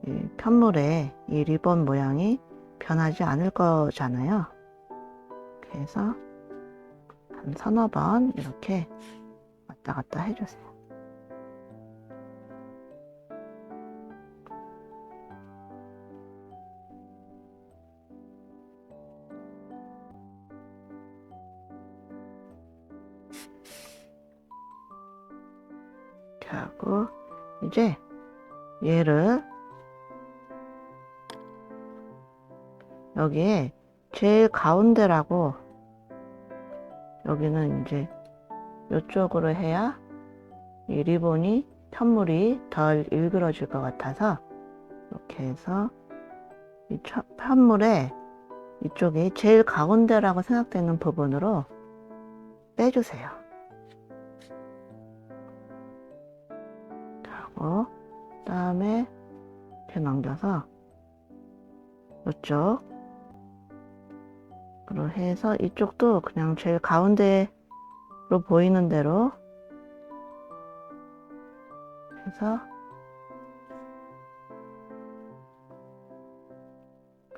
이 편물의 이 리본 모양이 변하지 않을 거잖아요. 그래서 한 서너 번 이렇게 왔다 갔다 해주세요. 이렇게 하고 이제 얘를 여기에 제일 가운데라고 여기는 이제 이쪽으로 해야 이 리본이 편물이 덜 일그러질 것 같아서 이렇게 해서 이 편물에 이쪽이 제일 가운데라고 생각되는 부분으로 빼주세요. 하고 그다음에 이렇게 넘겨서 이쪽 으로 해서 이쪽도 그냥 제일 가운데로 보이는 대로 해서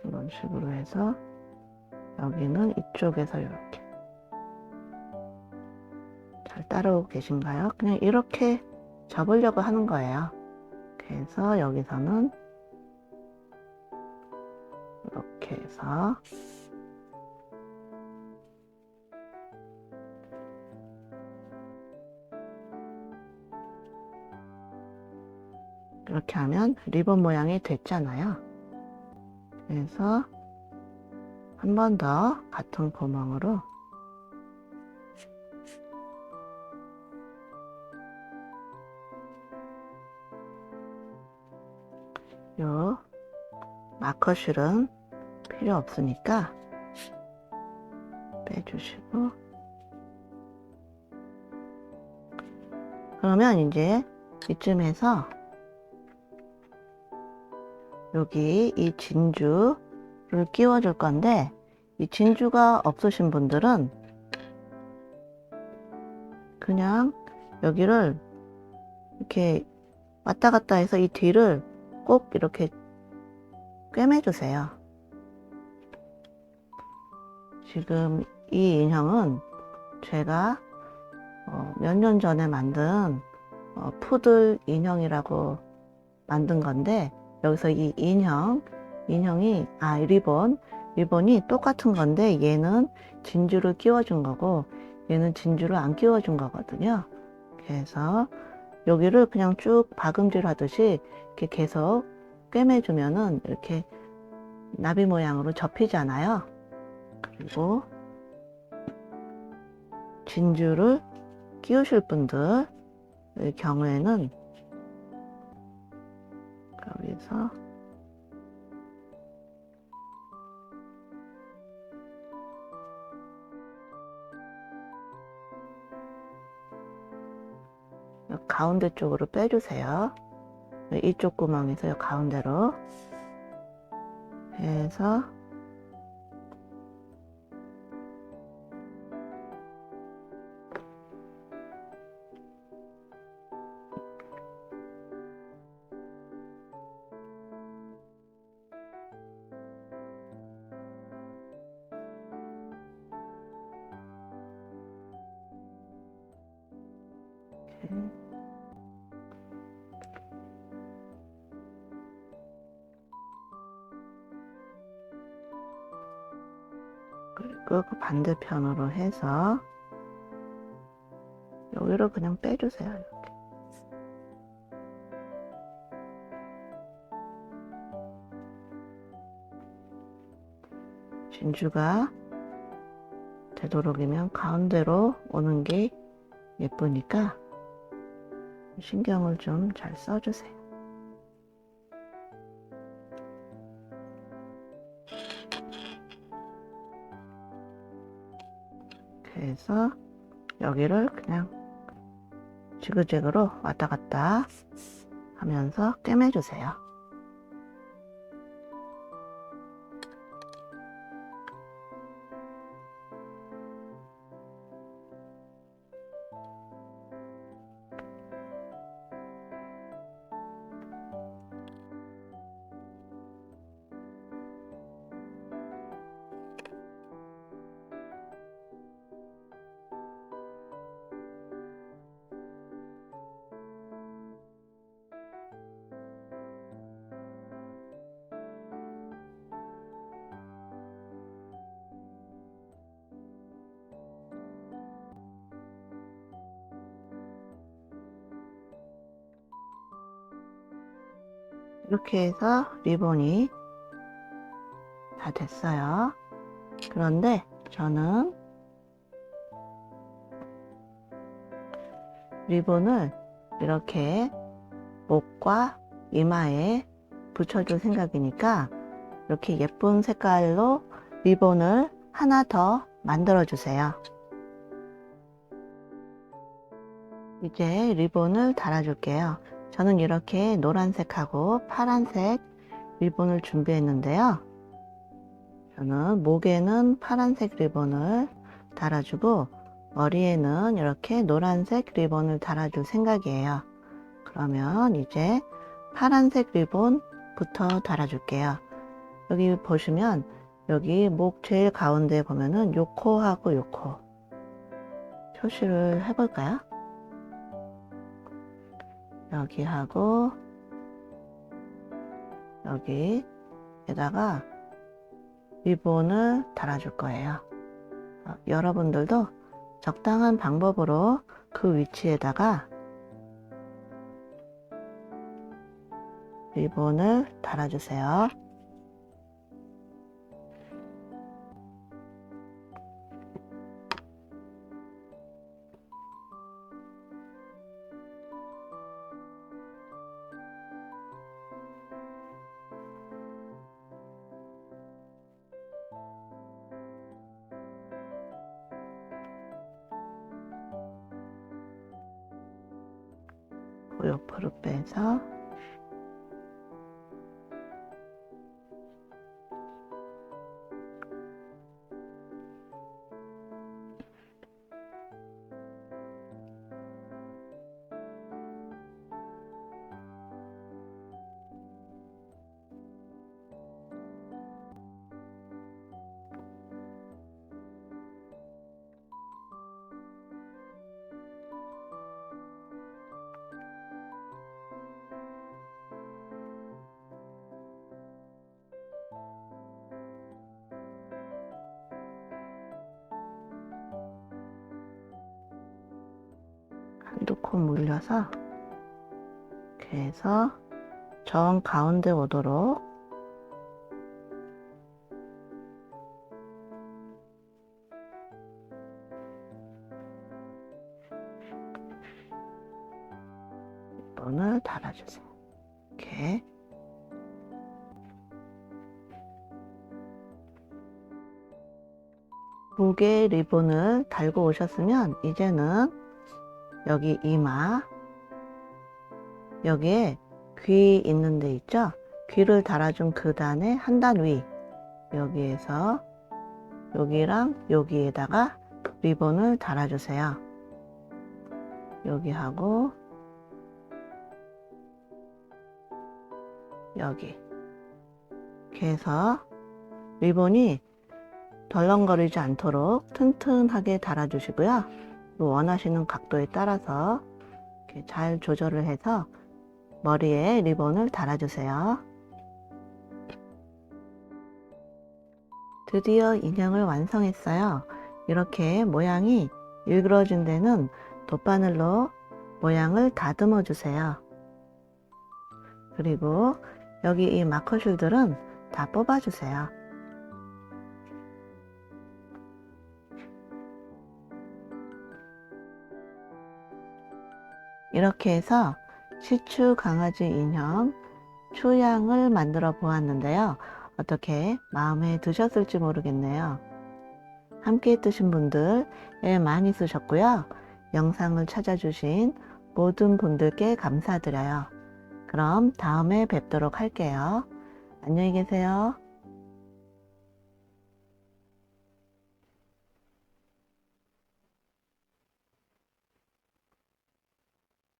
이런 식으로 해서 여기는 이쪽에서 이렇게 잘 따라오고 계신가요? 그냥 이렇게 접으려고 하는 거예요. 그래서 여기서는 이렇게 해서 이렇게 하면 리본 모양이 됐잖아요. 그래서 한 번 더 같은 구멍으로 요 마커실은 필요 없으니까 빼주시고 그러면 이제 이쯤에서 여기 이 진주를 끼워 줄 건데 이 진주가 없으신 분들은 그냥 여기를 이렇게 왔다 갔다 해서 이 뒤를 꼭 이렇게 꿰매 주세요. 지금 이 인형은 제가 몇 년 전에 만든 푸들 인형이라고 만든 건데, 여기서 이 인형이 리본이 똑같은 건데, 얘는 진주를 끼워준 거고 얘는 진주를 안 끼워준 거거든요. 그래서 여기를 그냥 쭉 박음질 하듯이 이렇게 계속 꿰매주면은 이렇게 나비 모양으로 접히잖아요. 그리고 진주를 끼우실 분들 경우에는 여기서 가운데 쪽으로 빼주세요. 이쪽 구멍에서 가운데로 해서 그리고 그 반대편으로 해서 여기를 그냥 빼주세요. 이렇게. 진주가 되도록이면 가운데로 오는 게 예쁘니까 신경을 좀 잘 써주세요. 그래서 여기를 그냥 지그재그로 왔다 갔다 하면서 꿰매주세요. 이렇게 해서 리본이 다 됐어요. 그런데 저는 리본을 이렇게 목과 이마에 붙여줄 생각이니까 이렇게 예쁜 색깔로 리본을 하나 더 만들어 주세요. 이제 리본을 달아줄게요. 저는 이렇게 노란색하고 파란색 리본을 준비했는데요. 저는 목에는 파란색 리본을 달아주고 머리에는 이렇게 노란색 리본을 달아줄 생각이에요. 그러면 이제 파란색 리본부터 달아줄게요. 여기 보시면 여기 목 제일 가운데 보면은 요 코하고 요 코 표시를 해볼까요? 여기 하고 여기에다가 리본을 달아줄 거예요. 여러분들도 적당한 방법으로 그 위치에다가 리본을 달아주세요. 옆으로 빼서 한두 코 물려서 이렇게 해서 정 가운데 오도록 리본을 달아주세요. 이렇게 두 개의 리본을 달고 오셨으면 이제는 여기 이마, 여기에 귀 있는 데 있죠? 귀를 달아준 그 단에 한 단 위, 여기에서 여기랑 여기에다가 리본을 달아주세요. 여기하고 여기 이렇게 해서 리본이 덜렁거리지 않도록 튼튼하게 달아주시고요. 원하시는 각도에 따라서 이렇게 잘 조절을 해서 머리에 리본을 달아주세요. 드디어 인형을 완성했어요. 이렇게 모양이 일그러진 데는 돗바늘로 모양을 다듬어 주세요. 그리고 여기 이 마커실들은 다 뽑아 주세요. 이렇게 해서 시추 강아지 인형 추양을 만들어 보았는데요. 어떻게 마음에 드셨을지 모르겠네요. 함께 뜨신 분들 많이 쓰셨고요. 영상을 찾아주신 모든 분들께 감사드려요. 그럼 다음에 뵙도록 할게요. 안녕히 계세요.